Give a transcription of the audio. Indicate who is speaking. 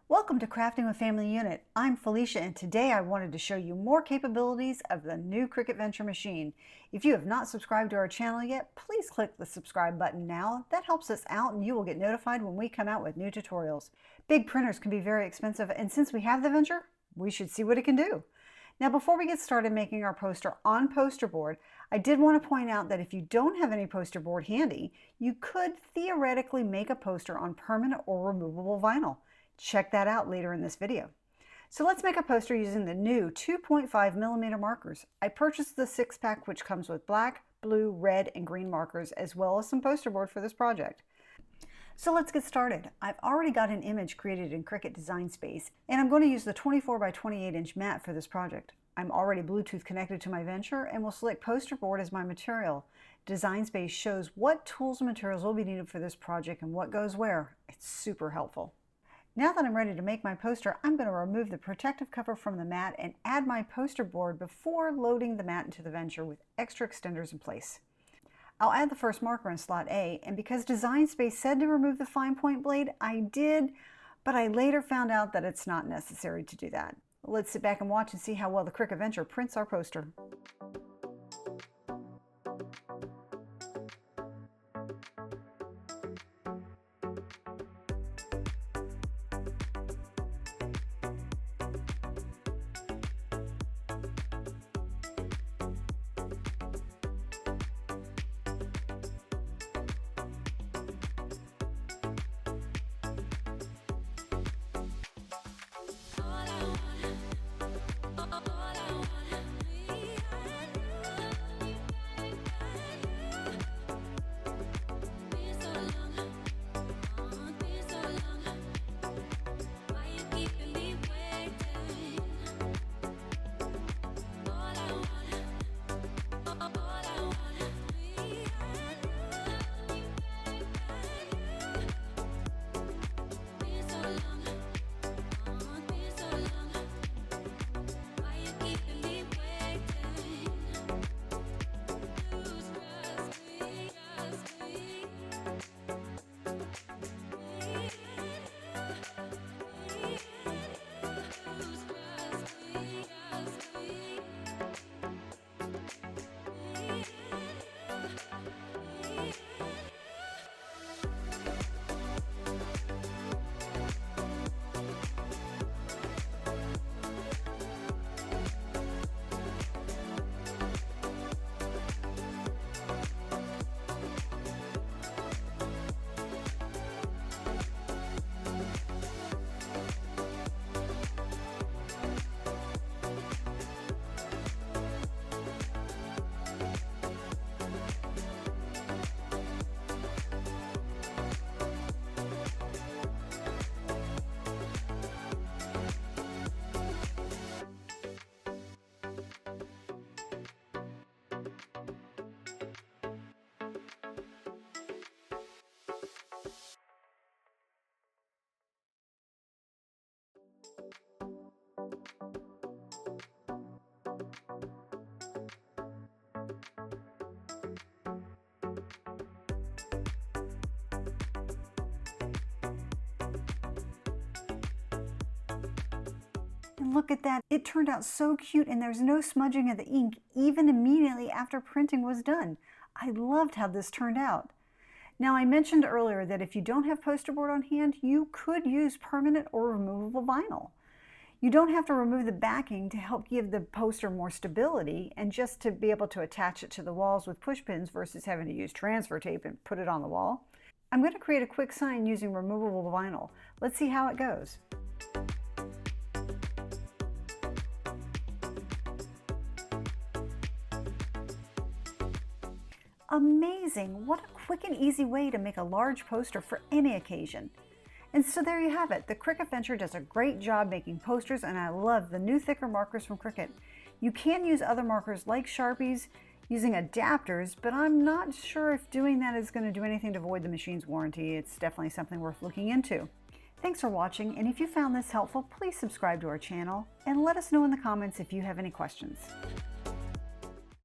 Speaker 1: Welcome to Crafting with Family Unit. I'm Felicia, and today I wanted to show you more capabilities of the new Cricut Venture machine. If you have not subscribed to our channel yet, please click the subscribe button now. That helps us out and you will get notified when we come out with new tutorials. Big printers can be very expensive, and since we have the Venture, we should see what it can do. Now, before we get started making our poster on poster board, I did want to point out that if you don't have any poster board handy, you could theoretically make a poster on permanent or removable vinyl. Check that out later in this video. So let's make a poster using the new 2.5mm markers. I purchased the 6-pack, which comes with black, blue, red, and green markers, as well as some poster board for this project. So let's get started. I've already got an image created in Cricut Design Space, and I'm going to use the 24 by 28 inch mat for this project. I'm already Bluetooth connected to my Venture and will select poster board as my material. Design Space shows what tools and materials will be needed for this project and what goes where. It's super helpful. Now that I'm ready to make my poster, I'm going to remove the protective cover from the mat and add my poster board before loading the mat into the Venture with extra extenders in place. I'll add the first marker in slot A, and because Design Space said to remove the fine point blade, I did, but I later found out that it's not necessary to do that. Let's sit back and watch and see how well the Cricut Venture prints our poster. And look at that, it turned out so cute, and there's no smudging of the ink even immediately after printing was done. I loved how this turned out. Now, I mentioned earlier that if you don't have poster board on hand, you could use permanent or removable vinyl. You don't have to remove the backing to help give the poster more stability and just to be able to attach it to the walls with push pins versus having to use transfer tape and put it on the wall. I'm going to create a quick sign using removable vinyl. Let's see how it goes. Amazing! What a quick and easy way to make a large poster for any occasion. And so there you have it. The Cricut Venture does a great job making posters, and I love the new thicker markers from Cricut. You can use other markers like Sharpies using adapters, but I'm not sure if doing that is going to do anything to void the machine's warranty. It's definitely something worth looking into. Thanks for watching, and if you found this helpful, please subscribe to our channel and let us know in the comments if you have any questions.